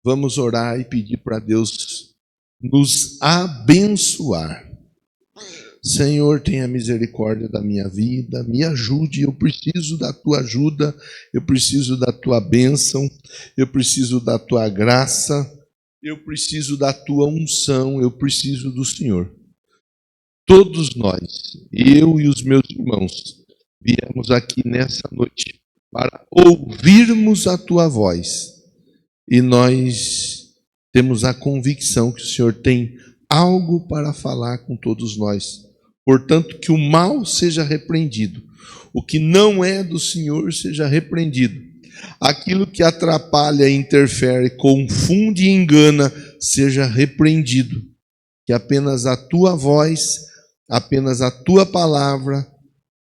Vamos orar e pedir para Deus nos abençoar. Senhor, tenha misericórdia da minha vida, me ajude, eu preciso da tua ajuda, eu preciso da tua bênção, eu preciso da tua graça, eu preciso da tua unção, eu preciso do Senhor. Todos nós, eu e os meus irmãos, viemos aqui nessa noite para ouvirmos a tua voz. E nós temos a convicção que o Senhor tem algo para falar com todos nós. Portanto, que o mal seja repreendido. O que não é do Senhor seja repreendido. Aquilo que atrapalha, interfere, confunde e engana seja repreendido. Que apenas a tua voz, apenas a tua palavra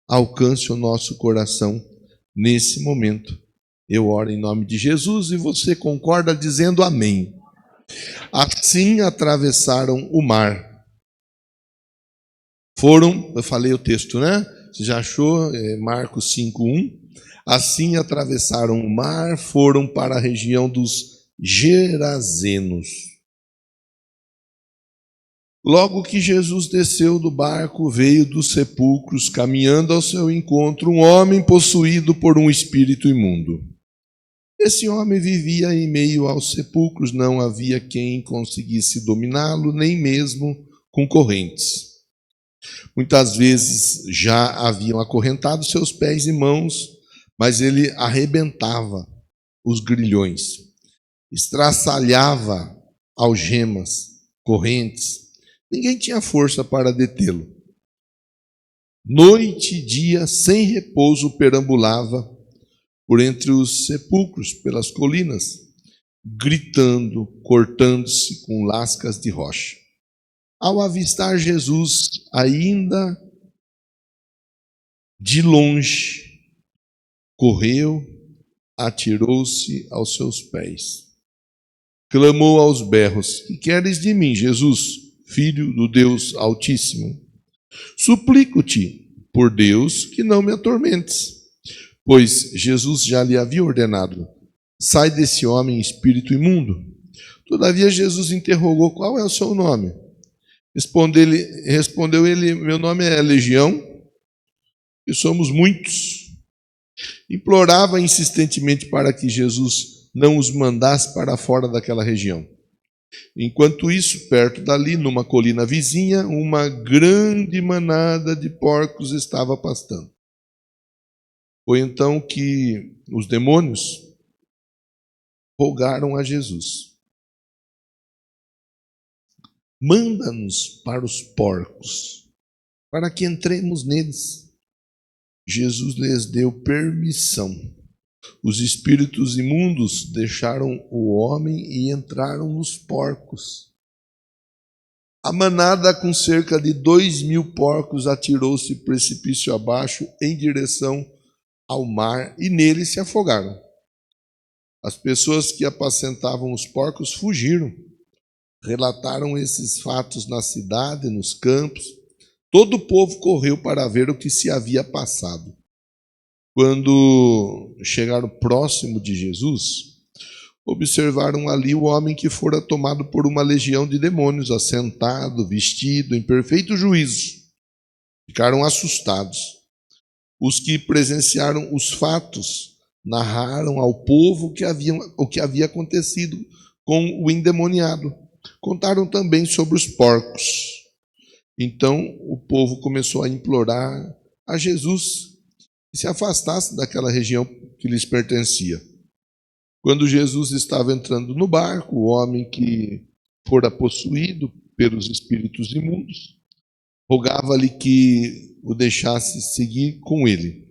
alcance o nosso coração nesse momento. Eu oro em nome de Jesus e você concorda dizendo amém. Assim atravessaram o mar. Eu falei o texto, né? Você já achou? Marcos 5:1. Assim atravessaram o mar, foram para a região dos Gerazenos. Logo que Jesus desceu do barco, veio dos sepulcros, caminhando ao seu encontro, um homem possuído por um espírito imundo. Esse homem vivia em meio aos sepulcros, não havia quem conseguisse dominá-lo, nem mesmo com correntes. Muitas vezes já haviam acorrentado seus pés e mãos, mas ele arrebentava os grilhões, estraçalhava algemas, correntes. Ninguém tinha força para detê-lo. Noite e dia, sem repouso, perambulava por entre os sepulcros, pelas colinas, gritando, cortando-se com lascas de rocha. Ao avistar Jesus, ainda de longe, correu, atirou-se aos seus pés. Clamou aos berros: que queres de mim, Jesus, Filho do Deus Altíssimo? Suplico-te, por Deus, que não me atormentes. Pois Jesus já lhe havia ordenado: sai desse homem, espírito imundo. Todavia Jesus interrogou: qual é o seu nome? Respondeu ele: meu nome é Legião, e somos muitos. Implorava insistentemente para que Jesus não os mandasse para fora daquela região. Enquanto isso, perto dali, numa colina vizinha, uma grande manada de porcos estava pastando. Foi então que os demônios rogaram a Jesus: manda-nos para os porcos, para que entremos neles. Jesus lhes deu permissão. Os espíritos imundos deixaram o homem e entraram nos porcos. A manada, com cerca de 2.000 porcos, atirou-se precipício abaixo em direção ao mar e nele se afogaram. As pessoas que apacentavam os porcos fugiram. Relataram esses fatos na cidade, nos campos. Todo o povo correu para ver o que se havia passado. Quando chegaram próximo de Jesus, observaram ali o homem que fora tomado por uma legião de demônios, assentado, vestido, em perfeito juízo. Ficaram assustados. Os que presenciaram os fatos narraram ao povo o que havia acontecido com o endemoniado. Contaram também sobre os porcos. Então o povo começou a implorar a Jesus que se afastasse daquela região que lhes pertencia. Quando Jesus estava entrando no barco, o homem que fora possuído pelos espíritos imundos rogava-lhe que o deixasse seguir com ele.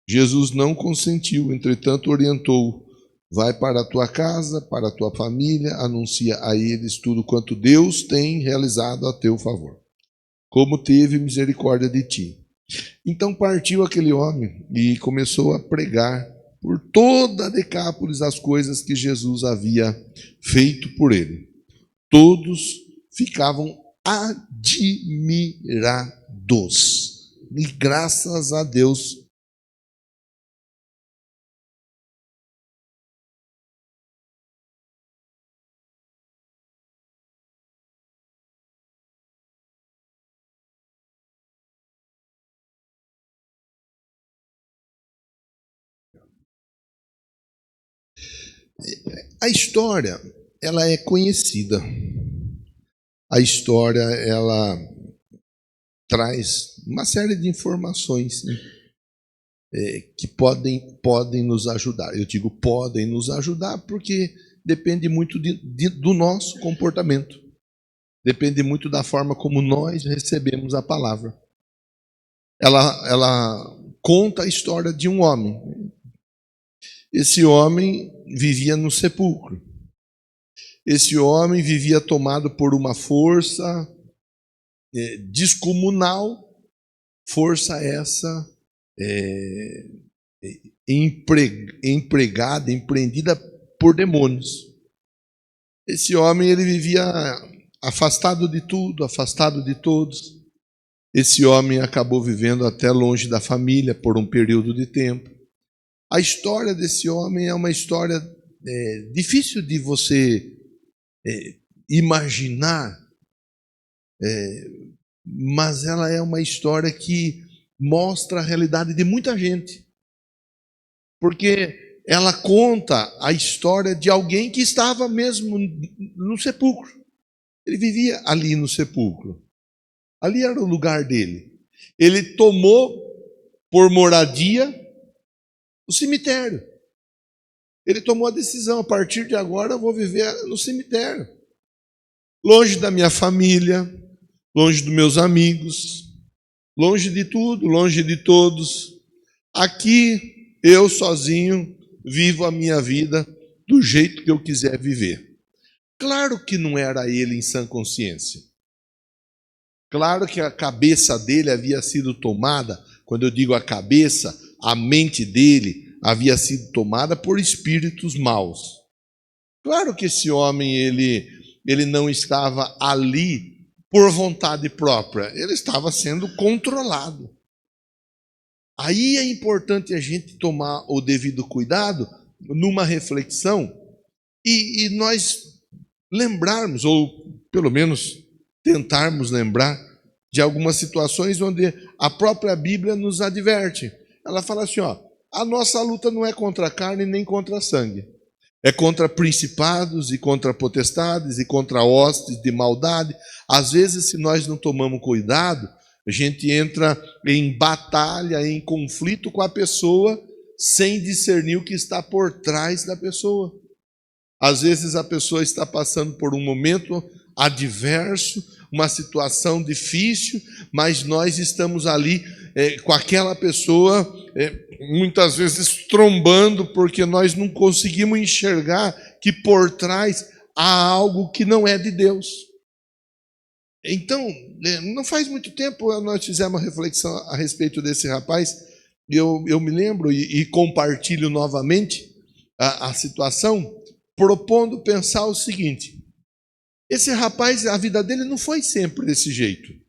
Jesus não consentiu, entretanto orientou: vai para a tua casa, para a tua família, anuncia a eles tudo quanto Deus tem realizado a teu favor, como teve misericórdia de ti. Então partiu aquele homem e começou a pregar por toda a Decápolis as coisas que Jesus havia feito por ele. Todos ficavam admirados. E graças a Deus A história, ela é conhecida. A história, ela traz uma série de informações, né, que podem nos ajudar. Eu digo podem nos ajudar porque depende muito do nosso comportamento. Depende muito da forma como nós recebemos a palavra. Ela conta a história de um homem. Esse homem vivia no sepulcro. Esse homem vivia tomado por uma força descomunal, força essa empregada, empreendida por demônios. Esse homem, ele vivia afastado de tudo, afastado de todos. Esse homem acabou vivendo até longe da família por um período de tempo. A história desse homem é uma história difícil de você imaginar, mas ela é uma história que mostra a realidade de muita gente. Porque ela conta a história de alguém que estava mesmo no sepulcro. Ele vivia ali no sepulcro. Ali era o lugar dele. Ele tomou por moradia o cemitério. Ele tomou a decisão: a partir de agora eu vou viver no cemitério. Longe da minha família, longe dos meus amigos, longe de tudo, longe de todos. Aqui, eu sozinho, vivo a minha vida do jeito que eu quiser viver. Claro que não era ele em sã consciência. Claro que a cabeça dele havia sido tomada, quando eu digo a cabeça, a mente dele havia sido tomada por espíritos maus. Claro que esse homem, ele não estava ali por vontade própria, ele estava sendo controlado. Aí é importante a gente tomar o devido cuidado numa reflexão e nós lembrarmos, ou pelo menos tentarmos lembrar de algumas situações onde a própria Bíblia nos adverte. Ela fala assim, a nossa luta não é contra a carne nem contra sangue. É contra principados e contra potestades e contra hostes de maldade. Às vezes, se nós não tomamos cuidado, a gente entra em batalha, em conflito com a pessoa, sem discernir o que está por trás da pessoa. Às vezes a pessoa está passando por um momento adverso, uma situação difícil, mas nós estamos ali com aquela pessoa, muitas vezes trombando, porque nós não conseguimos enxergar que por trás há algo que não é de Deus. Então, não faz muito tempo nós fizemos uma reflexão a respeito desse rapaz, eu me lembro e compartilho novamente a situação, propondo pensar o seguinte: esse rapaz, a vida dele não foi sempre desse jeito.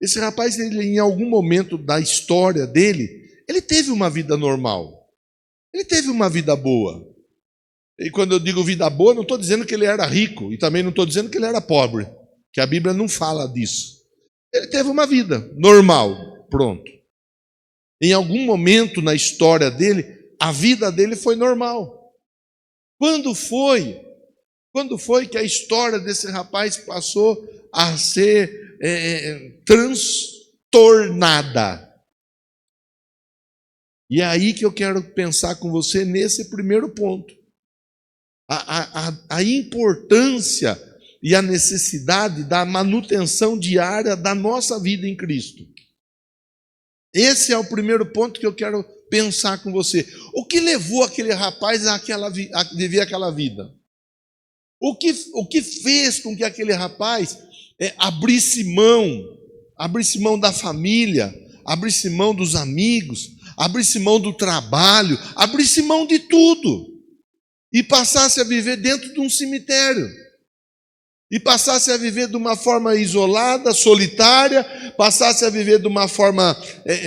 Esse rapaz, ele, em algum momento da história dele, ele teve uma vida normal. Ele teve uma vida boa. E quando eu digo vida boa, não estou dizendo que ele era rico, e também não estou dizendo que ele era pobre, que a Bíblia não fala disso. Ele teve uma vida normal, pronto. Em algum momento na história dele, a vida dele foi normal. Quando foi que a história desse rapaz passou a ser transtornada? E é aí que eu quero pensar com você nesse primeiro ponto. A importância e a necessidade da manutenção diária da nossa vida em Cristo. Esse é o primeiro ponto que eu quero pensar com você. O que levou aquele rapaz a viver aquela vida? O que fez com que aquele rapaz abrisse mão da família, abrisse mão dos amigos, abrisse mão do trabalho, abrisse mão de tudo e passasse a viver dentro de um cemitério? E passasse a viver de uma forma isolada, solitária, passasse a viver de uma forma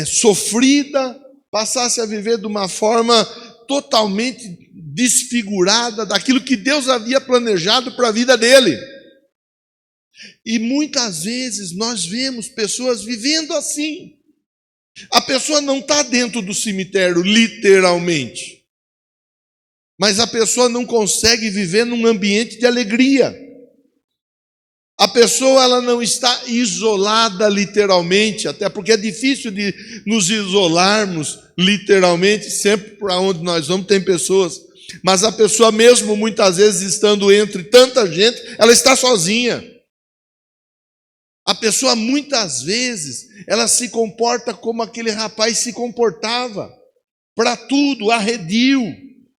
sofrida, passasse a viver de uma forma totalmente desfigurada daquilo que Deus havia planejado para a vida dele. E muitas vezes nós vemos pessoas vivendo assim. A pessoa não está dentro do cemitério, literalmente. mas a pessoa não consegue viver num ambiente de alegria. A pessoa ela não está isolada literalmente, até porque é difícil de nos isolarmos literalmente, sempre para onde nós vamos tem pessoas, mas a pessoa mesmo muitas vezes estando entre tanta gente, ela está sozinha. A pessoa muitas vezes, ela se comporta como aquele rapaz se comportava, para tudo arredio,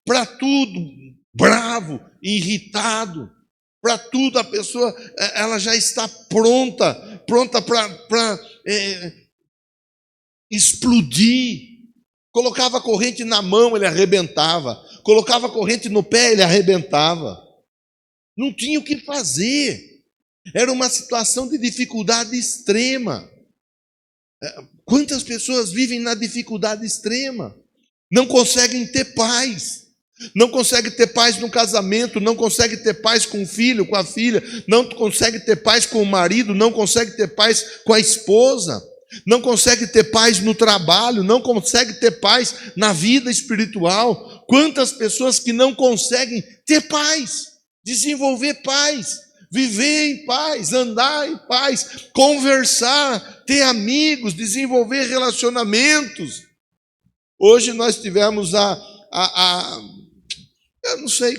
para tudo bravo, irritado. Para tudo a pessoa, ela já está pronta para explodir. Colocava a corrente na mão, ele arrebentava. Colocava a corrente no pé, ele arrebentava. Não tinha o que fazer. Era uma situação de dificuldade extrema. Quantas pessoas vivem na dificuldade extrema? Não conseguem ter paz. Não consegue ter paz no casamento, não consegue ter paz com o filho, com a filha, não consegue ter paz com o marido, não consegue ter paz com a esposa, não consegue ter paz no trabalho, não consegue ter paz na vida espiritual. Quantas pessoas que não conseguem ter paz, desenvolver paz, viver em paz, andar em paz, conversar, ter amigos, desenvolver relacionamentos. Hoje nós tivemos eu não sei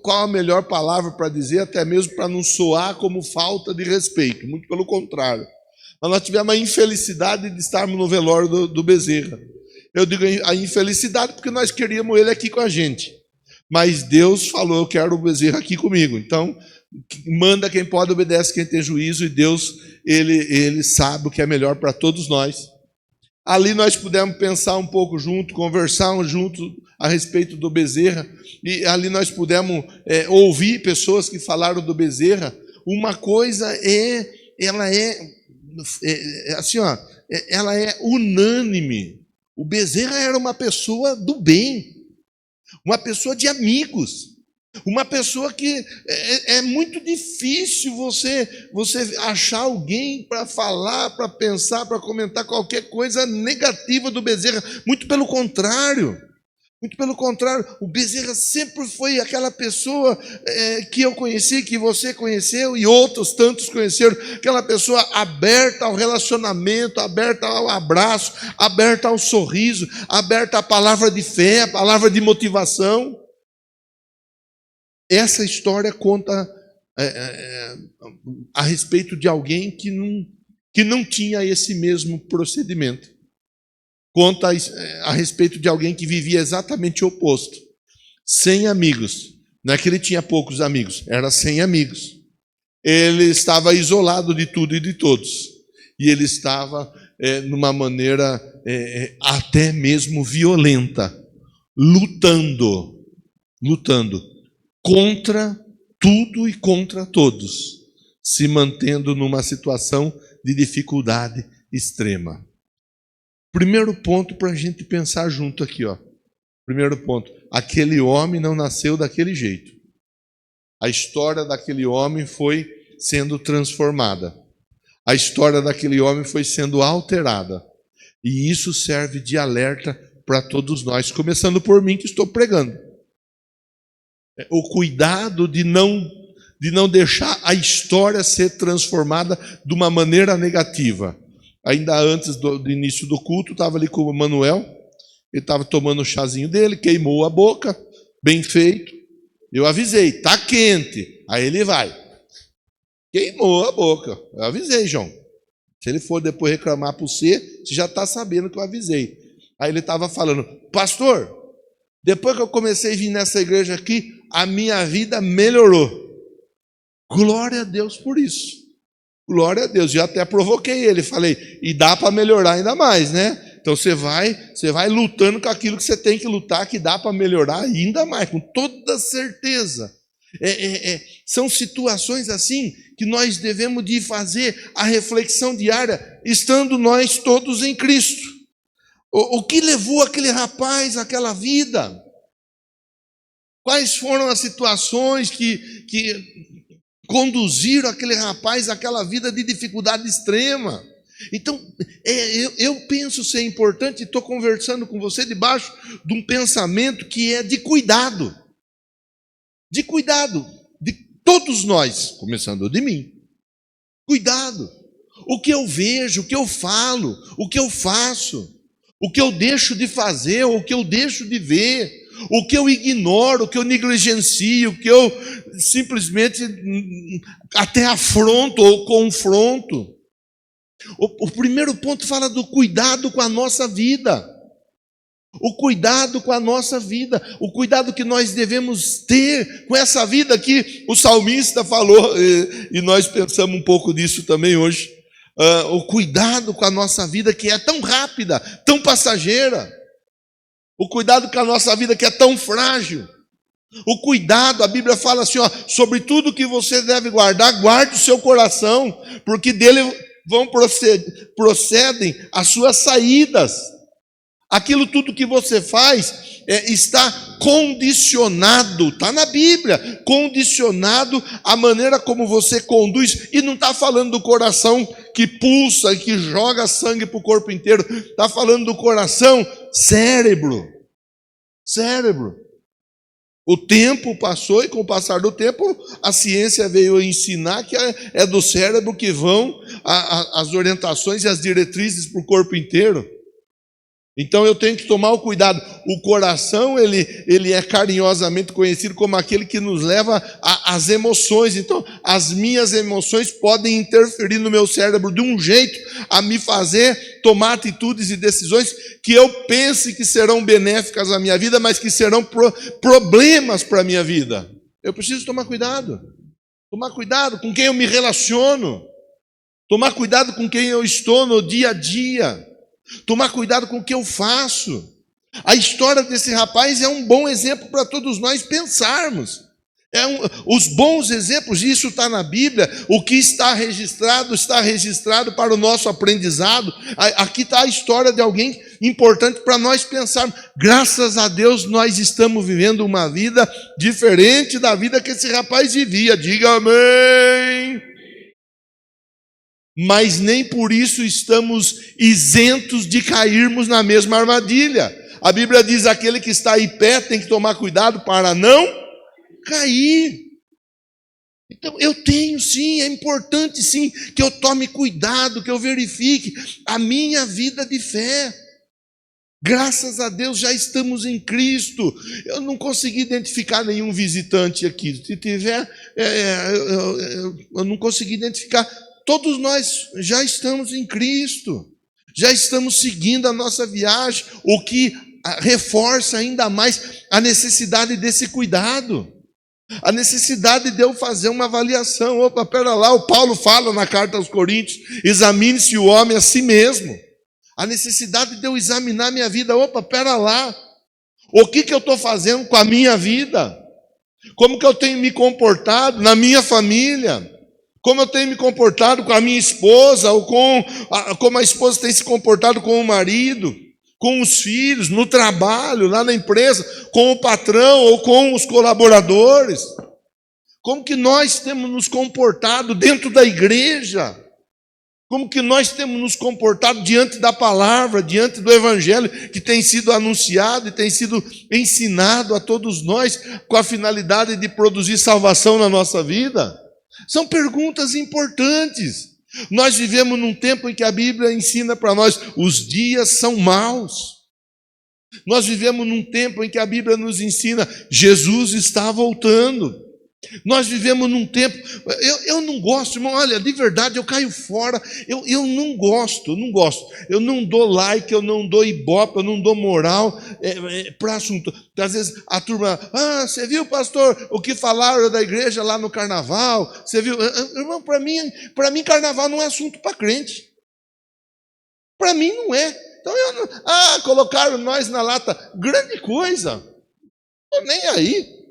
qual a melhor palavra para dizer, até mesmo para não soar como falta de respeito, muito pelo contrário. Mas nós tivemos a infelicidade de estarmos no velório do Bezerra. Eu digo a infelicidade porque nós queríamos ele aqui com a gente. Mas Deus falou, eu quero o Bezerra aqui comigo. Então, manda quem pode, obedece quem tem juízo, e Deus, ele sabe o que é melhor para todos nós. Ali nós pudemos pensar um pouco junto, conversar junto a respeito do Bezerra, e ali nós pudemos ouvir pessoas que falaram do Bezerra. Uma coisa ela assim, ó, ela é unânime. O Bezerra era uma pessoa do bem, uma pessoa de amigos, uma pessoa que é muito difícil você achar alguém para falar, para pensar, para comentar qualquer coisa negativa do Bezerra. Muito pelo contrário, o Bezerra sempre foi aquela pessoa que eu conheci, que você conheceu e outros tantos conheceram, aquela pessoa aberta ao relacionamento, aberta ao abraço, aberta ao sorriso, aberta à palavra de fé, à palavra de motivação. Essa história conta a respeito de alguém que não tinha esse mesmo procedimento. Conta a respeito de alguém que vivia exatamente o oposto. Sem amigos. Não é que ele tinha poucos amigos, era sem amigos. Ele estava isolado de tudo e de todos. E ele estava numa maneira até mesmo violenta, lutando contra tudo e contra todos, se mantendo numa situação de dificuldade extrema. Primeiro ponto para a gente pensar junto aqui, ó. Primeiro ponto, aquele homem não nasceu daquele jeito. A história daquele homem foi sendo transformada. A história daquele homem foi sendo alterada. E isso serve de alerta para todos nós, começando por mim que estou pregando. O cuidado de não deixar a história ser transformada de uma maneira negativa. Ainda antes do início do culto, estava ali com o Manuel, ele estava tomando o chazinho dele, queimou a boca, bem feito. Eu avisei, está quente. Aí ele vai. Queimou a boca. Eu avisei, João. Se ele for depois reclamar para você já está sabendo que eu avisei. Aí ele estava falando, pastor, depois que eu comecei a vir nessa igreja aqui, a minha vida melhorou. Glória a Deus por isso. Glória a Deus. Eu até provoquei ele, falei, e dá para melhorar ainda mais, né? Então você vai lutando com aquilo que você tem que lutar, que dá para melhorar ainda mais, com toda certeza. São situações assim que nós devemos de fazer a reflexão diária, estando nós todos em Cristo. O que levou aquele rapaz àquela vida? Quais foram as situações que conduziram aquele rapaz àquela vida de dificuldade extrema? Então, eu penso ser importante, estou conversando com você debaixo de um pensamento que é de cuidado. de cuidado de todos nós, começando de mim. Cuidado. O que eu vejo, o que eu falo, o que eu faço, o que eu deixo de fazer, o que eu deixo de ver, o que eu ignoro, o que eu negligencio, o que eu simplesmente até afronto ou confronto. O primeiro ponto fala do cuidado com a nossa vida. O cuidado com a nossa vida, o cuidado que nós devemos ter com essa vida que o salmista falou, e nós pensamos um pouco disso também hoje. O cuidado com a nossa vida que é tão rápida, tão passageira. O cuidado com a nossa vida que é tão frágil. O cuidado, a Bíblia fala assim, sobre tudo que você deve guardar, guarde o seu coração, porque dele procedem as suas saídas. Aquilo tudo que você faz está condicionado, está na Bíblia, condicionado à maneira como você conduz, e não está falando do coração que pulsa e que joga sangue para o corpo inteiro, está falando do coração, cérebro. O tempo passou e com o passar do tempo a ciência veio ensinar que é do cérebro que vão as orientações e as diretrizes para o corpo inteiro. Então eu tenho que tomar o cuidado. O coração, ele é carinhosamente conhecido como aquele que nos leva às emoções. Então as minhas emoções podem interferir no meu cérebro de um jeito a me fazer tomar atitudes e decisões que eu pense que serão benéficas à minha vida, mas que serão problemas para a minha vida. Eu preciso tomar cuidado. Tomar cuidado com quem eu me relaciono. Tomar cuidado com quem eu estou no dia a dia. Tomar cuidado com o que eu faço. A história desse rapaz é um bom exemplo para todos nós pensarmos. Os bons exemplos, isso está na Bíblia. O que está registrado para o nosso aprendizado. Aqui está a história de alguém importante para nós pensarmos. Graças a Deus nós estamos vivendo uma vida diferente da vida que esse rapaz vivia. Diga amém. Mas nem por isso estamos isentos de cairmos na mesma armadilha. A Bíblia diz: aquele que está em pé tem que tomar cuidado para não cair. Então eu tenho sim, é importante sim que eu tome cuidado, que eu verifique a minha vida de fé. Graças a Deus já estamos em Cristo. Eu não consegui identificar nenhum visitante aqui. Se tiver, eu não consegui identificar. Todos nós já estamos em Cristo, já estamos seguindo a nossa viagem, o que reforça ainda mais a necessidade desse cuidado, a necessidade de eu fazer uma avaliação. Opa, pera lá, o Paulo fala na carta aos Coríntios: examine-se o homem a si mesmo. A necessidade de eu examinar minha vida. Opa, pera lá, o que eu estou fazendo com a minha vida? Como que eu tenho me comportado na minha família? Como eu tenho me comportado com a minha esposa, ou como a esposa tem se comportado com o marido, com os filhos, no trabalho, lá na empresa, com o patrão ou com os colaboradores. Como que nós temos nos comportado dentro da igreja? Como que nós temos nos comportado diante da palavra, diante do evangelho que tem sido anunciado e tem sido ensinado a todos nós com a finalidade de produzir salvação na nossa vida? São perguntas importantes. Nós vivemos num tempo em que a Bíblia ensina para nós: os dias são maus. Nós vivemos num tempo em que a Bíblia nos ensina: Jesus está voltando. Nós vivemos num tempo, eu não gosto, irmão, olha, de verdade, eu caio fora, eu não gosto, eu não dou like, eu não dou ibope, eu não dou moral para assunto. Às vezes a turma: você viu, pastor, o que falaram da igreja lá no carnaval? Você viu? Irmão, para mim carnaval não é assunto para crente. Para mim não é. Então colocaram nós na lata, grande coisa, estou nem aí.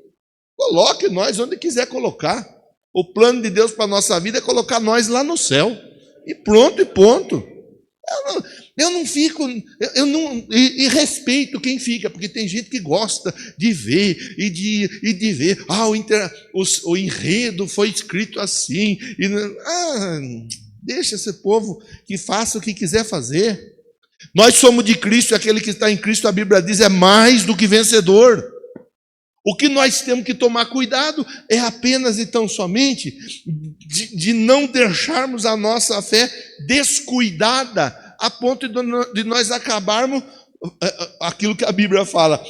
Coloque nós onde quiser colocar. O plano de Deus para a nossa vida é colocar nós lá no céu. E pronto, e ponto. Eu não fico, e respeito quem fica, porque tem gente que gosta de ver, e de ver, o enredo foi escrito assim. Deixa esse povo que faça o que quiser fazer. Nós somos de Cristo, e aquele que está em Cristo, a Bíblia diz, é mais do que vencedor. O que nós temos que tomar cuidado é apenas e tão somente de não deixarmos a nossa fé descuidada a ponto de nós acabarmos aquilo que a Bíblia fala,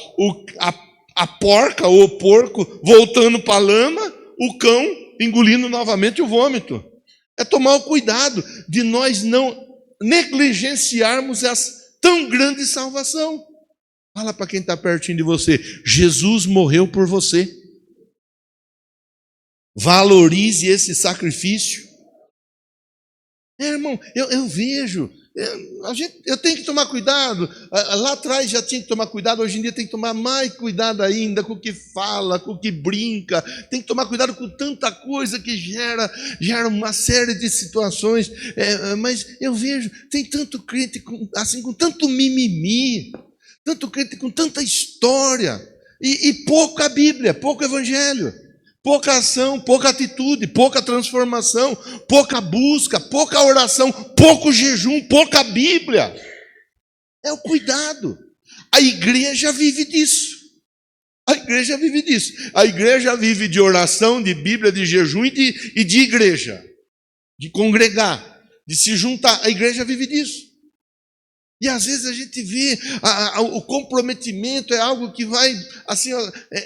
a porca ou o porco voltando para a lama, o cão engolindo novamente o vômito. É tomar o cuidado de nós não negligenciarmos essa tão grande salvação. Fala para quem está pertinho de você, Jesus morreu por você. Valorize esse sacrifício. Irmão, eu vejo, eu tenho que tomar cuidado. Lá atrás já tinha que tomar cuidado, hoje em dia tem que tomar mais cuidado ainda com o que fala, com o que brinca. Tem que tomar cuidado com tanta coisa que gera uma série de situações. Mas eu vejo, tem tanto crente assim, com tanto mimimi, tanto crente com tanta história, e pouca Bíblia, pouco Evangelho, pouca ação, pouca atitude, pouca transformação, pouca busca, pouca oração, pouco jejum, pouca Bíblia. É o cuidado. A igreja vive disso. A igreja vive disso. A igreja vive de oração, de Bíblia, de jejum e de igreja, de congregar, de se juntar. A igreja vive disso. E às vezes a gente vê o comprometimento é algo que vai assim,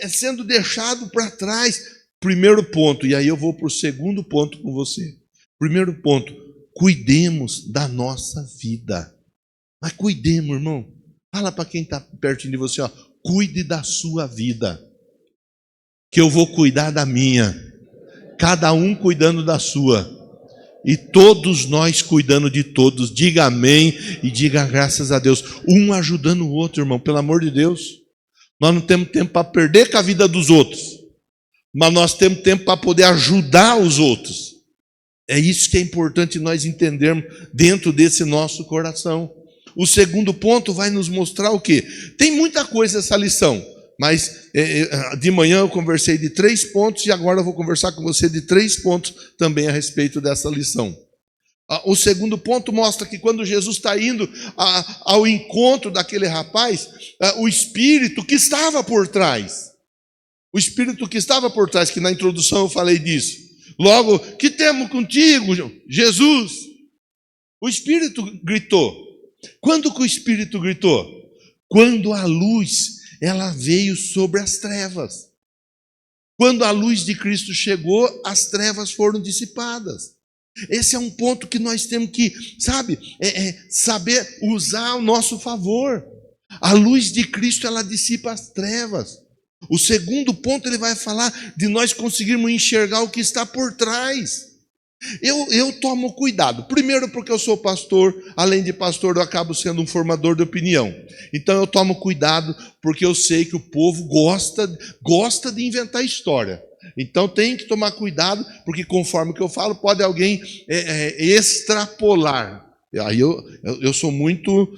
sendo deixado para trás. Primeiro ponto, e aí eu vou para o segundo ponto com você. Primeiro ponto, cuidemos da nossa vida. Mas cuidemos, irmão. Fala para quem está pertinho de você, cuide da sua vida, que eu vou cuidar da minha. Cada um cuidando da sua. E todos nós cuidando de todos. Diga amém e diga graças a Deus. Um ajudando o outro, irmão, pelo amor de Deus. Nós não temos tempo para perder com a vida dos outros, mas nós temos tempo para poder ajudar os outros. É isso que é importante nós entendermos dentro desse nosso coração. O segundo ponto vai nos mostrar o quê? Tem muita coisa essa lição, mas de manhã eu conversei de 3 pontos e agora eu vou conversar com você de 3 pontos também a respeito dessa lição. O segundo ponto mostra que quando Jesus está indo ao encontro daquele rapaz, o espírito que estava por trás, que na introdução eu falei disso, logo, que temos contigo, Jesus? O espírito gritou. Quando que o espírito gritou? Quando a luz ela veio sobre as trevas. Quando a luz de Cristo chegou, as trevas foram dissipadas. Esse é um ponto que nós temos que, saber usar ao nosso favor. A luz de Cristo, ela dissipa as trevas. O segundo ponto, ele vai falar de nós conseguirmos enxergar o que está por trás. Eu tomo cuidado, primeiro porque eu sou pastor, além de pastor eu acabo sendo um formador de opinião, então eu tomo cuidado porque eu sei que o povo gosta de inventar história, então tem que tomar cuidado, porque conforme o que eu falo, pode alguém extrapolar. Aí eu sou muito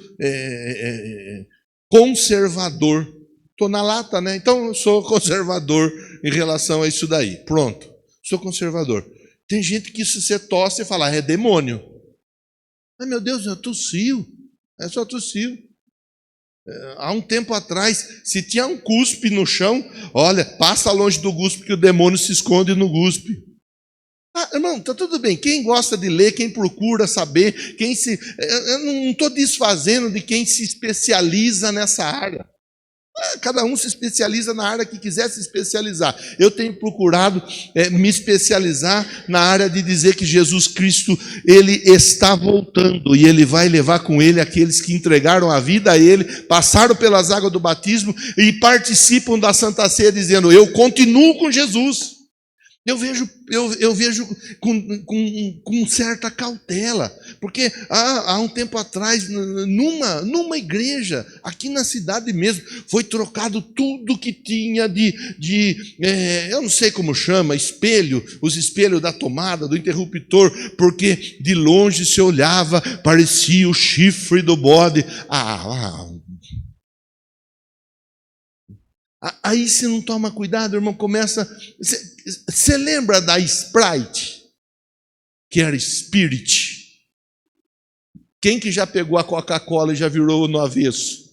conservador, estou na lata, né? Então eu sou conservador em relação a isso daí, pronto, sou conservador. Tem gente que se você tosse e fala, é demônio. Ai meu Deus, eu tossiu. É só tossiu. Há um tempo atrás, se tinha um cuspe no chão, olha, passa longe do cuspe que o demônio se esconde no cuspe. Irmão, tá tudo bem. Quem gosta de ler, quem procura saber, eu não estou desfazendo de quem se especializa nessa área. Cada um se especializa na área que quiser se especializar. Eu tenho procurado me especializar na área de dizer que Jesus Cristo, Ele está voltando e Ele vai levar com Ele aqueles que entregaram a vida a Ele, passaram pelas águas do batismo e participam da Santa Ceia dizendo, eu continuo com Jesus. Eu vejo com certa cautela, porque há um tempo atrás, numa igreja, aqui na cidade mesmo, foi trocado tudo que tinha eu não sei como chama, espelho, os espelhos da tomada, do interruptor, porque de longe se olhava, parecia o chifre do bode. Aí se não toma cuidado, irmão, começa... Você lembra da Sprite? Que era Spirit. Quem que já pegou a Coca-Cola e já virou no avesso?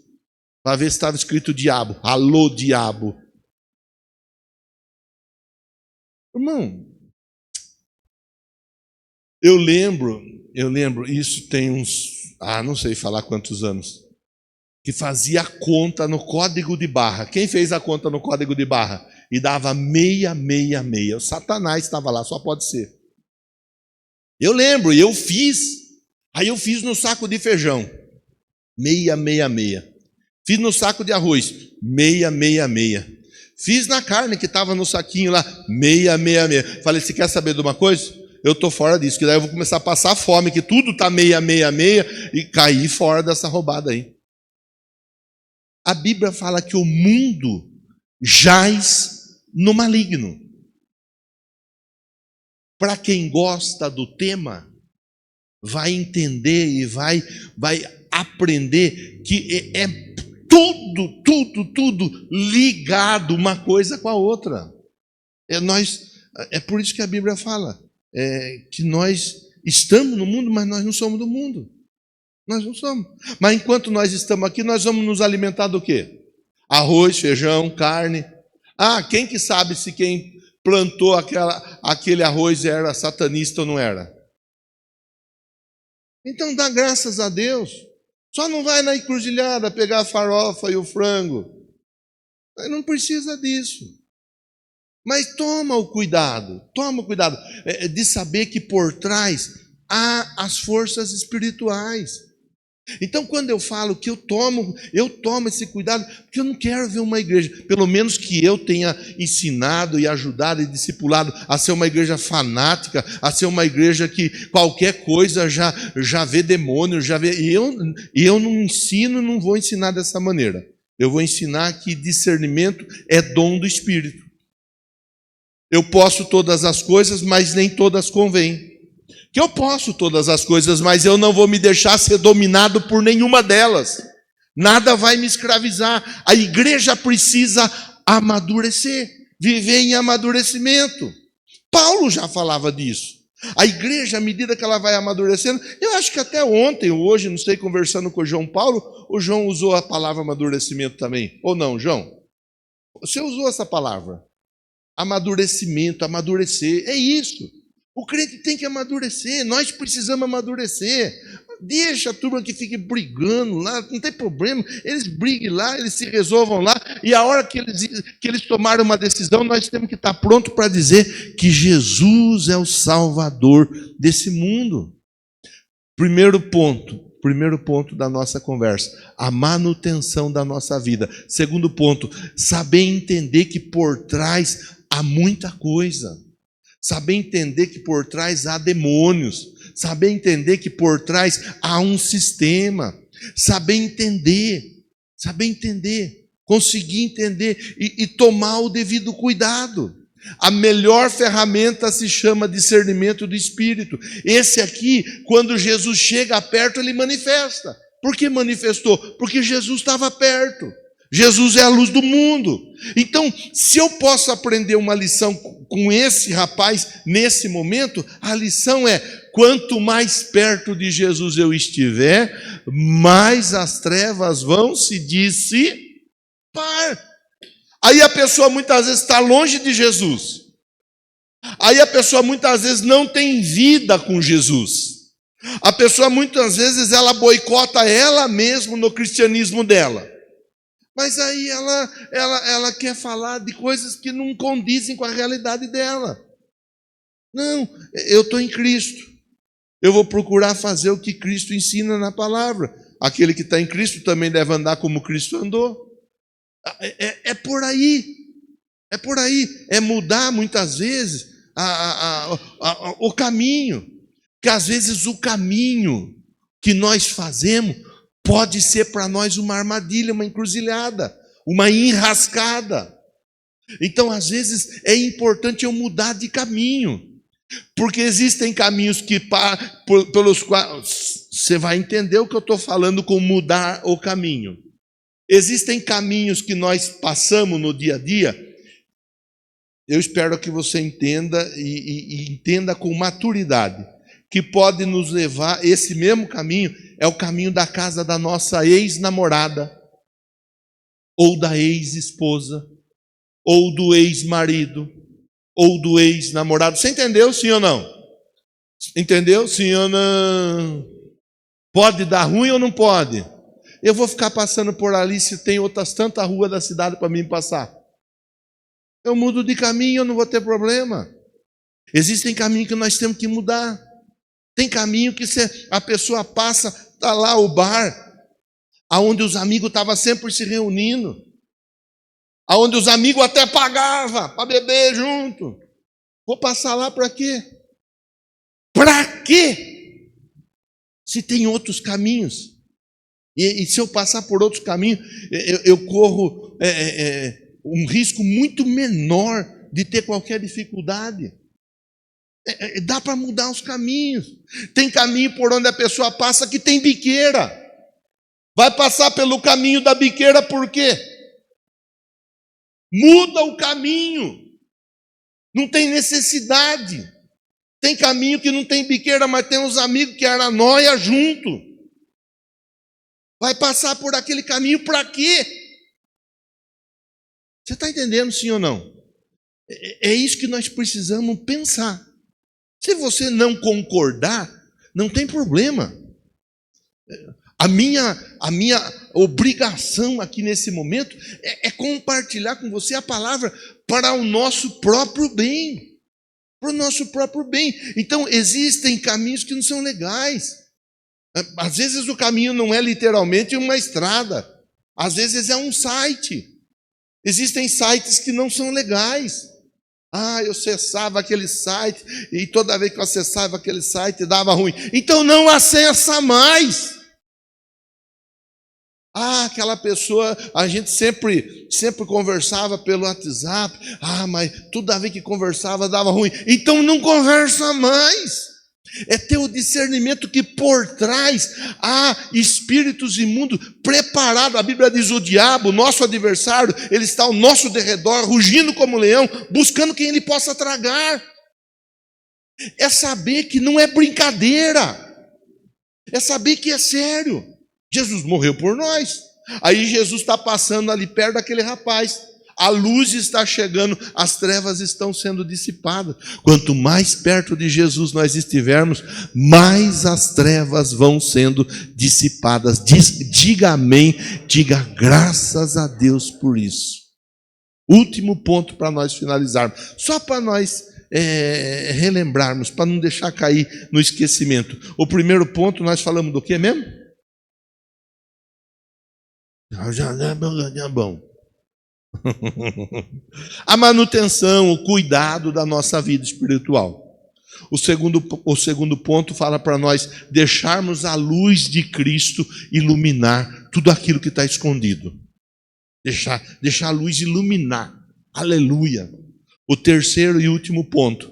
Para ver se estava escrito diabo. Alô, diabo. Irmão, eu lembro, isso tem uns, não sei falar quantos anos, que fazia a conta no código de barra. Quem fez a conta no código de barra? E dava 666. O Satanás estava lá, só pode ser. Eu lembro, e eu fiz. Aí eu fiz no saco de feijão, 666. Fiz no saco de arroz, 666. Fiz na carne que estava no saquinho lá, 666. Falei, você quer saber de uma coisa? Eu estou fora disso, que daí eu vou começar a passar fome, que tudo está 666, e cair fora dessa roubada aí. A Bíblia fala que o mundo jaz no maligno. Para quem gosta do tema, vai entender e vai aprender que é tudo ligado uma coisa com a outra. É por isso que a Bíblia fala que nós estamos no mundo, mas nós não somos do mundo. Nós não somos. Mas enquanto nós estamos aqui, nós vamos nos alimentar do quê? Arroz, feijão, carne. Quem que sabe se quem plantou aquele arroz era satanista ou não era? Então dá graças a Deus. Só não vai na encruzilhada pegar a farofa e o frango. Não precisa disso. Mas toma o cuidado de saber que por trás há as forças espirituais. Então, quando eu falo que eu tomo esse cuidado, porque eu não quero ver uma igreja, pelo menos que eu tenha ensinado e ajudado e discipulado a ser uma igreja fanática, a ser uma igreja que qualquer coisa já vê demônio, e eu não ensino, não vou ensinar dessa maneira. Eu vou ensinar que discernimento é dom do Espírito. Eu posso todas as coisas, mas nem todas convêm. Que eu posso todas as coisas, mas eu não vou me deixar ser dominado por nenhuma delas. Nada vai me escravizar. A igreja precisa amadurecer, viver em amadurecimento. Paulo já falava disso. A igreja, à medida que ela vai amadurecendo, eu acho que até ontem ou hoje, não sei, conversando com o João Paulo, o João usou a palavra amadurecimento também. Ou não, João? Você usou essa palavra. Amadurecimento, amadurecer, é isso. O crente tem que amadurecer, nós precisamos amadurecer. Deixa a turma que fique brigando lá, não tem problema, eles briguem lá, eles se resolvam lá, e a hora que eles tomaram uma decisão, nós temos que estar pronto para dizer que Jesus é o Salvador desse mundo. Primeiro ponto da nossa conversa, a manutenção da nossa vida. Segundo ponto, saber entender que por trás há muita coisa. Saber entender que por trás há demônios. Saber entender que por trás há um sistema. Saber entender. Conseguir entender e tomar o devido cuidado. A melhor ferramenta se chama discernimento do Espírito. Esse aqui, quando Jesus chega perto, ele manifesta. Por que manifestou? Porque Jesus estava perto. Jesus é a luz do mundo. Então, se eu posso aprender uma lição com esse rapaz nesse momento, a lição é: quanto mais perto de Jesus eu estiver, mais as trevas vão se dissipar. Aí a pessoa muitas vezes está longe de Jesus. Aí a pessoa muitas vezes não tem vida com Jesus. A pessoa muitas vezes ela boicota ela mesma no cristianismo dela. Mas aí ela quer falar de coisas que não condizem com a realidade dela. Não, eu estou em Cristo. Eu vou procurar fazer o que Cristo ensina na palavra. Aquele que está em Cristo também deve andar como Cristo andou. É por aí. É mudar muitas vezes o caminho. Porque às vezes o caminho que nós fazemos pode ser para nós uma armadilha, uma encruzilhada, uma enrascada. Então, às vezes, é importante eu mudar de caminho. Porque existem caminhos pelos quais você vai entender o que eu estou falando com mudar o caminho. Existem caminhos que nós passamos no dia a dia. Eu espero que você entenda e entenda com maturidade, que pode nos levar, esse mesmo caminho, é o caminho da casa da nossa ex-namorada, ou da ex-esposa, ou do ex-marido, ou do ex-namorado. Você entendeu, sim ou não? Entendeu, sim ou não? Pode dar ruim ou não pode? Eu vou ficar passando por ali se tem outras tantas ruas da cidade para mim passar. Eu mudo de caminho, eu não vou ter problema. Existem caminhos que nós temos que mudar. Tem caminho que a pessoa passa, está lá o bar, aonde os amigos estavam sempre se reunindo, aonde os amigos até pagavam para beber junto. Vou passar lá para quê? Para quê? Se tem outros caminhos. E se eu passar por outros caminhos, eu corro um risco muito menor de ter qualquer dificuldade. Dá para mudar os caminhos. Tem caminho por onde a pessoa passa que tem biqueira. Vai passar pelo caminho da biqueira por quê? Muda o caminho. Não tem necessidade. Tem caminho que não tem biqueira, mas tem uns amigos que era nóia junto. Vai passar por aquele caminho para quê? Você está entendendo, sim ou não? É isso que nós precisamos pensar. Se você não concordar, não tem problema. A minha obrigação aqui nesse momento é compartilhar com você a palavra para o nosso próprio bem. Para o nosso próprio bem. Então, existem caminhos que não são legais. Às vezes o caminho não é literalmente uma estrada. Às vezes é um site. Existem sites que não são legais. Eu acessava aquele site e toda vez que eu acessava aquele site dava ruim. Então não acessa mais. Aquela pessoa, a gente sempre conversava pelo WhatsApp. Mas toda vez que conversava dava ruim. Então não conversa mais. É ter o discernimento que por trás há espíritos imundos preparados. A Bíblia diz: o diabo, nosso adversário, ele está ao nosso derredor, rugindo como leão, buscando quem ele possa tragar. É saber que não é brincadeira, é saber que é sério. Jesus morreu por nós. Aí Jesus está passando ali perto daquele rapaz. A luz está chegando, as trevas estão sendo dissipadas. Quanto mais perto de Jesus nós estivermos, mais as trevas vão sendo dissipadas. Diga amém, diga graças a Deus por isso. Último ponto para nós finalizarmos, só para nós relembrarmos, para não deixar cair no esquecimento. O primeiro ponto nós falamos do que mesmo? Já é bom. A manutenção, o cuidado da nossa vida espiritual. O segundo ponto fala para nós deixarmos a luz de Cristo iluminar tudo aquilo que está escondido. Deixar a luz iluminar. Aleluia. O terceiro e último ponto.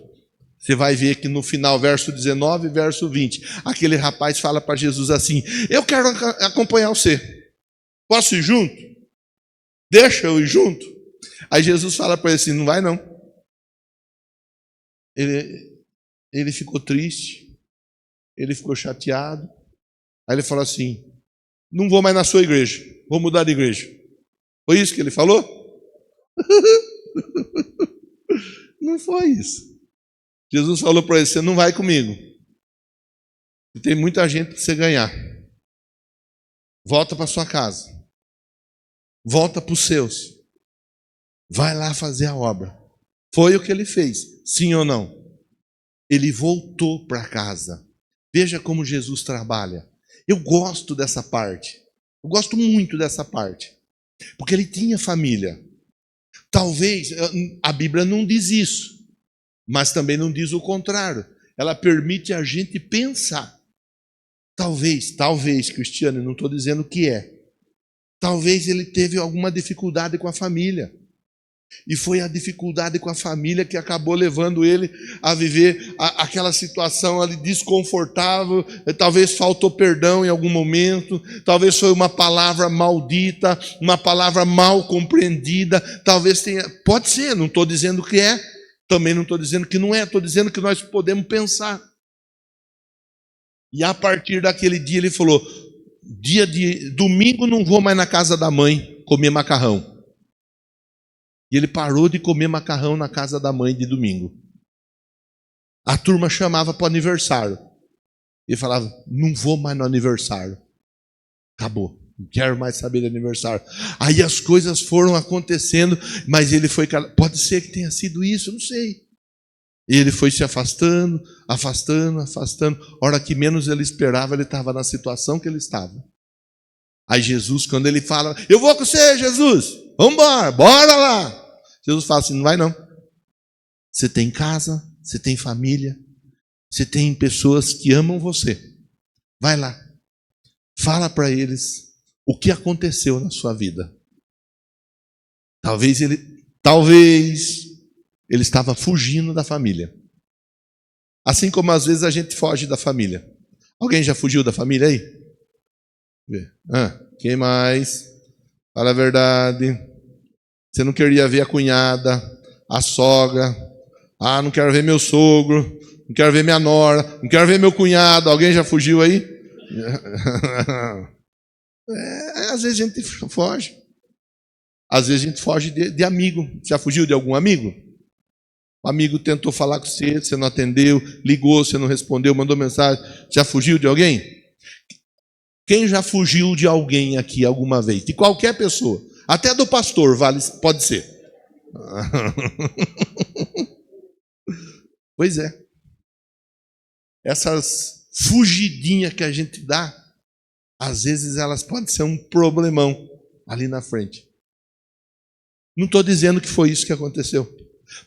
Você vai ver que no final, verso 19 e verso 20, aquele rapaz fala para Jesus assim: eu quero acompanhar você. Posso ir junto? Deixa eu ir junto? Aí Jesus fala para ele assim: não vai não. Ele ficou triste, ele ficou chateado. Aí ele falou assim: não vou mais na sua igreja, vou mudar de igreja. Foi isso que ele falou? Não foi isso. Jesus falou para ele: você não vai comigo. E tem muita gente para você ganhar. Volta para sua casa. Volta para os seus. Vai lá fazer a obra. Foi o que ele fez, sim ou não? Ele voltou para casa. Veja como Jesus trabalha. Eu gosto dessa parte. Eu gosto muito dessa parte. Porque ele tinha família. Talvez, a Bíblia não diz isso, mas também não diz o contrário. Ela permite a gente pensar. Talvez, Cristiano, não estou dizendo que é. Talvez ele teve alguma dificuldade com a família. E foi a dificuldade com a família que acabou levando ele a viver aquela situação ali desconfortável. Talvez faltou perdão em algum momento. Talvez foi uma palavra maldita, uma palavra mal compreendida. Talvez tenha... Pode ser, não estou dizendo que é. Também não estou dizendo que não é. Estou dizendo que nós podemos pensar. E a partir daquele dia ele falou: dia de domingo não vou mais na casa da mãe comer macarrão. E ele parou de comer macarrão na casa da mãe de domingo. A turma chamava para o aniversário. Ele falava, não vou mais no aniversário. Acabou, não quero mais saber de aniversário. Aí as coisas foram acontecendo, mas ele foi... Pode ser que tenha sido isso, eu não sei. E ele foi se afastando, afastando, afastando. A hora que menos ele esperava, ele estava na situação que ele estava. Aí Jesus, quando ele fala, eu vou com você, Jesus, vamos embora, bora lá. Jesus fala assim, não vai não. Você tem casa, você tem família, você tem pessoas que amam você. Vai lá, fala para eles o que aconteceu na sua vida. Talvez ele estava fugindo da família. Assim como às vezes a gente foge da família. Alguém já fugiu da família aí? Quem mais? Fala a verdade. Você não queria ver a cunhada, a sogra. Não quero ver meu sogro. Não quero ver minha nora. Não quero ver meu cunhado. Alguém já fugiu aí? Às vezes a gente foge. Às vezes a gente foge de amigo. Já fugiu de algum amigo? O amigo tentou falar com você, você não atendeu, ligou, você não respondeu, mandou mensagem. Já fugiu de alguém? Quem já fugiu de alguém aqui alguma vez? De qualquer pessoa. Até do pastor, pode ser. Pois é. Essas fugidinhas que a gente dá, às vezes elas podem ser um problemão ali na frente. Não estou dizendo que foi isso que aconteceu,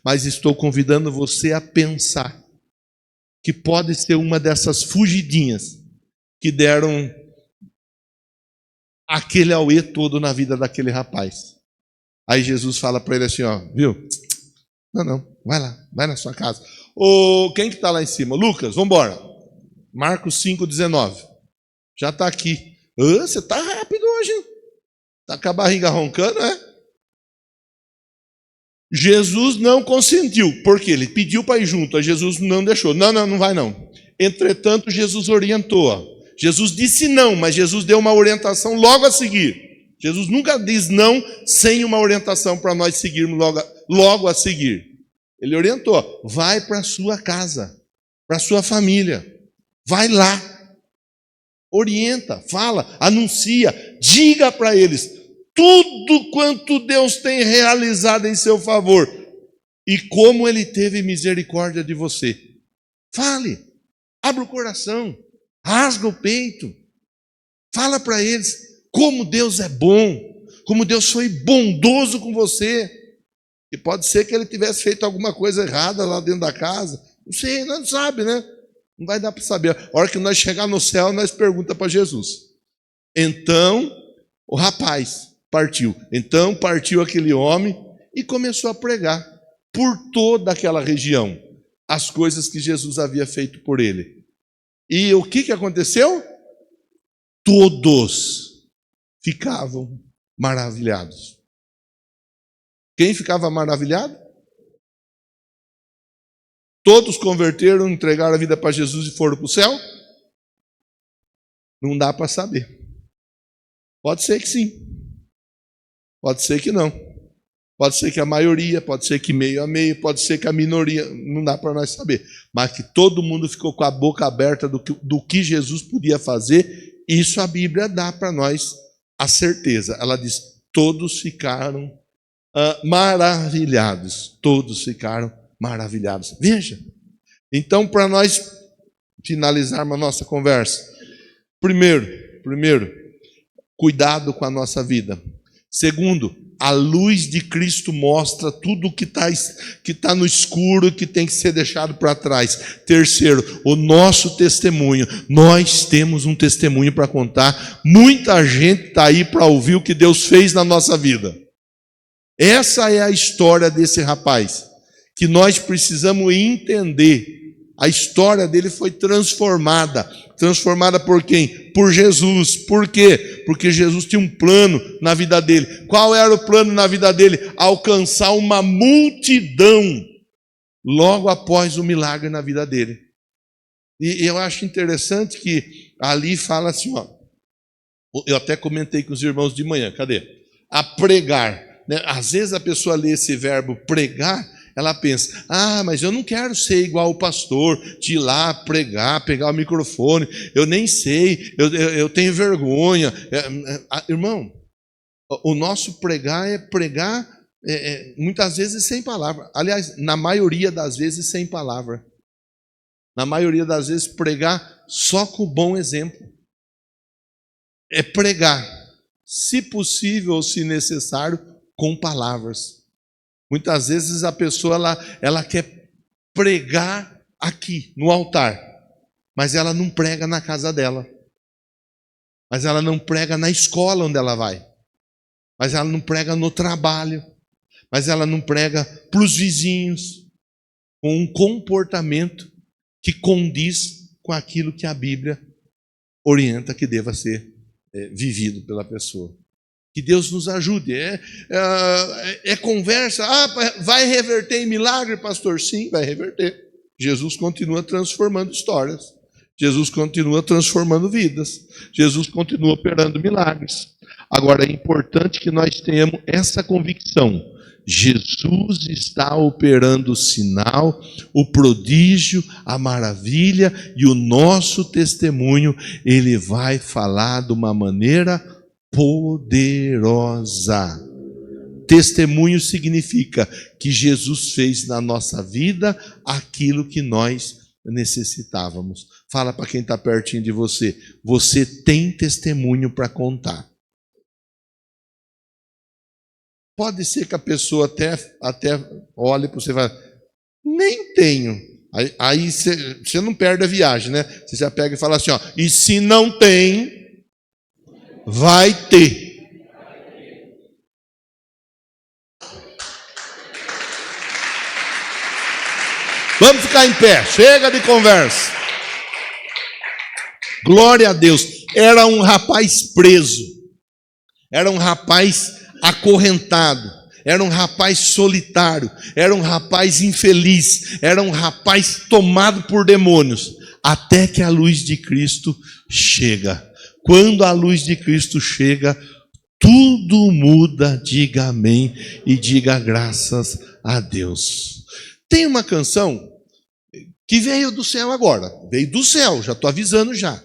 mas estou convidando você a pensar que pode ser uma dessas fugidinhas que deram aquele auê todo na vida daquele rapaz. Aí Jesus fala para ele assim, viu? Não, vai lá, vai na sua casa. Quem que está lá em cima? Lucas, vamos embora. Marcos 5,19. Já está aqui. Você está rápido hoje, hein? Está com a barriga roncando, é? Jesus não consentiu, porque ele pediu para ir junto, a Jesus não deixou. Não vai não. Entretanto, Jesus orientou. Jesus disse não, mas Jesus deu uma orientação logo a seguir. Jesus nunca diz não sem uma orientação para nós seguirmos logo a seguir. Ele orientou, vai para a sua casa, para a sua família, vai lá, orienta, fala, anuncia, diga para eles tudo quanto Deus tem realizado em seu favor e como Ele teve misericórdia de você. Fale, abra o coração, rasga o peito, fala para eles como Deus é bom, como Deus foi bondoso com você. E pode ser que Ele tivesse feito alguma coisa errada lá dentro da casa. Não sei, não sabe, né? Não vai dar para saber. A hora que nós chegar no céu, nós perguntamos para Jesus. Então, o rapaz partiu. Então, partiu aquele homem e começou a pregar por toda aquela região as coisas que Jesus havia feito por ele. E o que aconteceu? Todos ficavam maravilhados. Quem ficava maravilhado? Todos converteram, entregaram a vida para Jesus e foram para o céu? Não dá para saber. Pode ser que sim. Pode ser que não. Pode ser que a maioria, pode ser que meio a meio, pode ser que a minoria, não dá para nós saber. Mas que todo mundo ficou com a boca aberta do que Jesus podia fazer, isso a Bíblia dá para nós a certeza. Ela diz, todos ficaram maravilhados. Todos ficaram maravilhados. Veja. Então, para nós finalizarmos a nossa conversa, primeiro, cuidado com a nossa vida. Segundo, a luz de Cristo mostra tudo que tá no escuro, que tem que ser deixado para trás. Terceiro, o nosso testemunho. Nós temos um testemunho para contar. Muita gente está aí para ouvir o que Deus fez na nossa vida. Essa é a história desse rapaz, que nós precisamos entender. A história dele foi transformada. Transformada por quem? Por Jesus. Por quê? Porque Jesus tinha um plano na vida dele. Qual era o plano na vida dele? Alcançar uma multidão logo após o milagre na vida dele. E eu acho interessante que ali fala assim, eu até comentei com os irmãos de manhã, cadê? A pregar. né? Às vezes a pessoa lê esse verbo pregar, ela pensa, mas eu não quero ser igual o pastor, de ir lá pregar, pegar o microfone, eu nem sei, eu tenho vergonha. Irmão, o nosso pregar é pregar muitas vezes sem palavra. Aliás, na maioria das vezes sem palavra. Na maioria das vezes pregar só com bom exemplo. É pregar, se possível ou se necessário, com palavras. Muitas vezes a pessoa ela quer pregar aqui, no altar, mas ela não prega na casa dela. Mas ela não prega na escola onde ela vai. Mas ela não prega no trabalho. Mas ela não prega para os vizinhos. Com um comportamento que condiz com aquilo que a Bíblia orienta que deva ser vivido pela pessoa. Que Deus nos ajude. É conversa. Vai reverter em milagre, pastor? Sim, vai reverter. Jesus continua transformando histórias. Jesus continua transformando vidas. Jesus continua operando milagres. Agora, é importante que nós tenhamos essa convicção. Jesus está operando o sinal, o prodígio, a maravilha, e o nosso testemunho, ele vai falar de uma maneira poderosa. Testemunho significa que Jesus fez na nossa vida aquilo que nós necessitávamos. Fala para quem está pertinho de você. Você tem testemunho para contar. Pode ser que a pessoa até olhe para você e fale, nem tenho. Aí você não perde a viagem, né? Você já pega e fala assim, e se não tem, vai ter. Vamos ficar em pé, chega de conversa. Glória a Deus. Era um rapaz preso. Era um rapaz acorrentado, era um rapaz solitário, era um rapaz infeliz, era um rapaz tomado por demônios, até que a luz de Cristo chega. Quando a luz de Cristo chega, tudo muda. Diga amém e diga graças a Deus. Tem uma canção que veio do céu agora, veio do céu, já estou avisando já.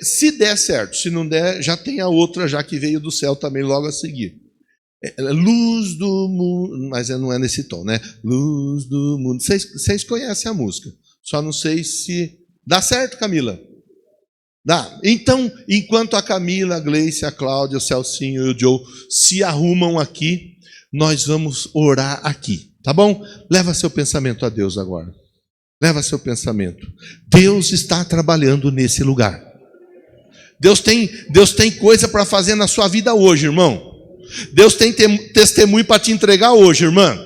Se der certo, se não der, já tem a outra já que veio do céu também logo a seguir. Luz do mundo, mas não é nesse tom, né? Luz do mundo. Vocês conhecem a música, só não sei se... Dá certo, Camila? Dá. Então, enquanto a Camila, a Gleice, a Cláudia, o Celcinho e o Joe se arrumam aqui, nós vamos orar aqui, tá bom? Leva seu pensamento a Deus agora. Leva seu pensamento. Deus está trabalhando nesse lugar. Deus tem coisa para fazer na sua vida hoje, irmão. Deus tem testemunho para te entregar hoje, irmã.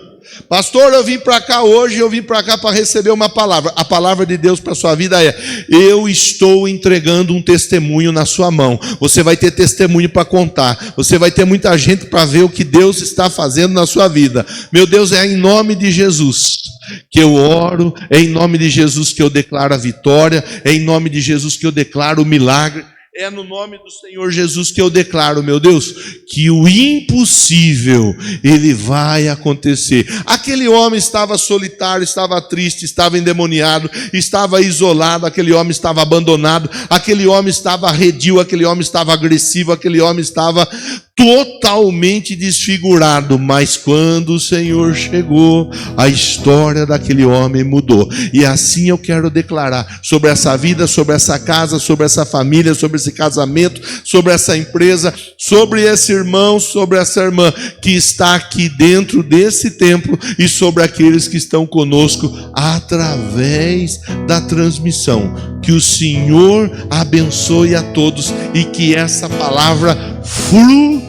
Pastor, eu vim para cá hoje, eu vim para cá para receber uma palavra. A palavra de Deus para a sua vida é: eu estou entregando um testemunho na sua mão. Você vai ter testemunho para contar. Você vai ter muita gente para ver o que Deus está fazendo na sua vida. Meu Deus, é em nome de Jesus que eu oro, é em nome de Jesus que eu declaro a vitória, é em nome de Jesus que eu declaro o milagre. É no nome do Senhor Jesus que eu declaro, meu Deus, que o impossível, ele vai acontecer. Aquele homem estava solitário, estava triste, estava endemoniado, estava isolado, aquele homem estava abandonado, aquele homem estava arredio, aquele homem estava agressivo, aquele homem estava totalmente desfigurado, mas quando o Senhor chegou, a história daquele homem mudou. E assim eu quero declarar sobre essa vida, sobre essa casa, sobre essa família, sobre esse casamento, sobre essa empresa, sobre esse irmão, sobre essa irmã que está aqui dentro desse templo e sobre aqueles que estão conosco através da transmissão. Que o Senhor abençoe a todos e que essa palavra frutifique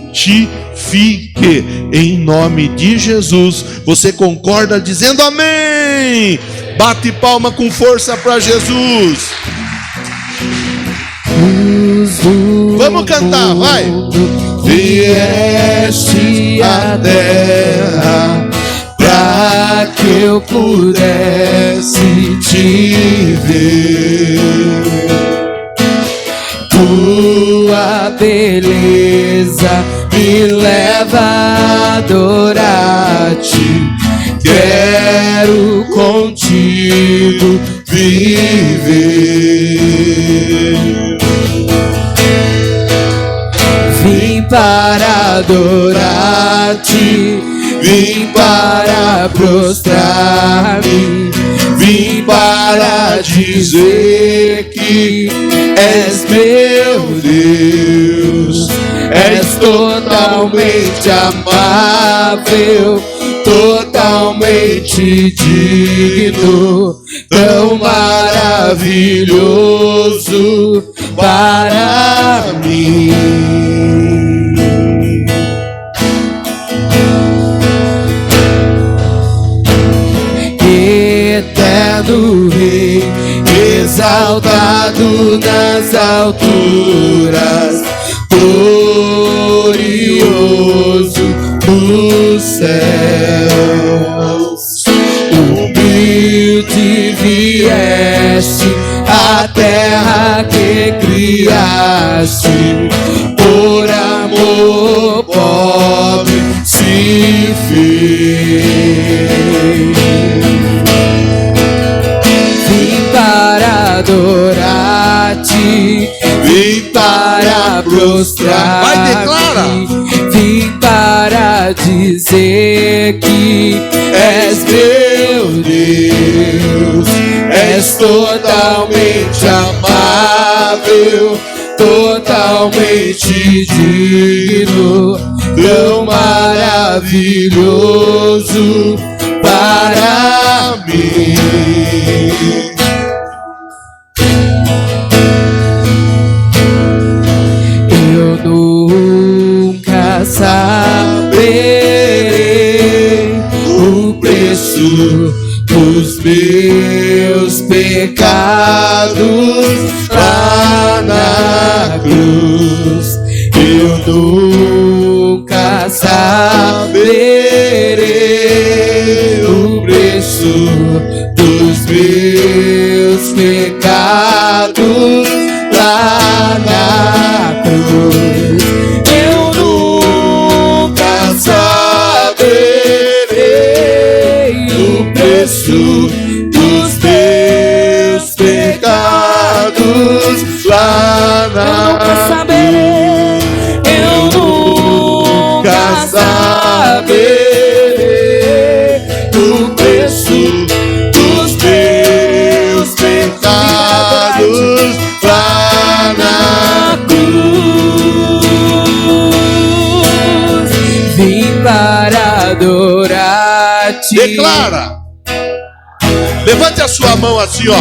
em nome de Jesus. Você concorda dizendo amém? Bate palma com força para Jesus. Vamos cantar, vai. Vieste à terra para que eu pudesse te ver. Tua beleza me leva a adorar-te. Quero contigo viver. Vim para adorar-te, vim para prostrar-me, vim para dizer que és meu Deus, és totalmente amável, totalmente digno, tão maravilhoso para mim. Eterno Rei, exaltado nas alturas, glorioso nos céus, humilde vieste à terra que criaste, por amor pobre se fez. Vim para adorar-te, vim para prostrar-me. Vai, declara! Vim para dizer que és meu Deus, és totalmente amável, totalmente digno, tão maravilhoso para mim. Eu nunca saberei o preço dos meus pecados lá na cruz. Eu nunca saberei o preço dos meus pecados lá na cruz. Eu nunca saberei o preço dos meus pecados lá na cruz. Eu nunca saberei o preço dos meus pecados lá na cruz. Vim para adorar-te. Declara! Levante a sua mão assim, ó.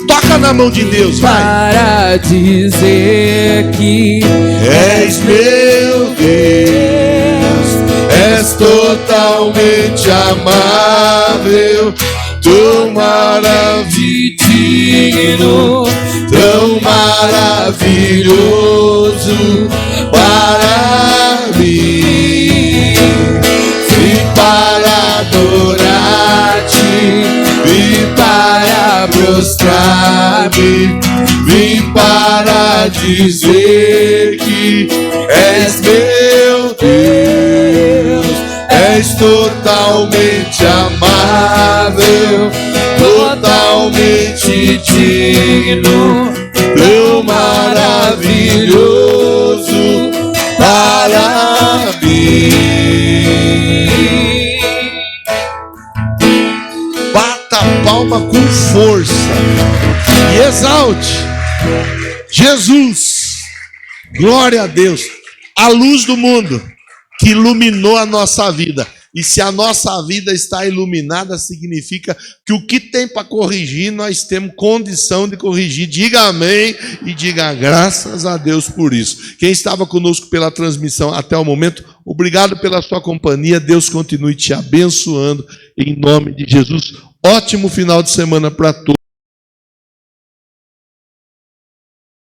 Toca na mão de Deus, vai. Para dizer que És meu Deus, és totalmente amável, tão maravilhoso, tão maravilhoso para mim. Vim para adorar-te, vim para prostrar-me, vim para dizer que és meu Deus, és totalmente amável, totalmente digno, tão maravilhoso para mim. Bata a palma com força e exalte Jesus. Glória a Deus, a luz do mundo que iluminou a nossa vida. E se a nossa vida está iluminada, significa que o que tem para corrigir, nós temos condição de corrigir. Diga amém e diga graças a Deus por isso. Quem estava conosco pela transmissão até o momento, obrigado pela sua companhia. Deus continue te abençoando em nome de Jesus. Ótimo final de semana para todos.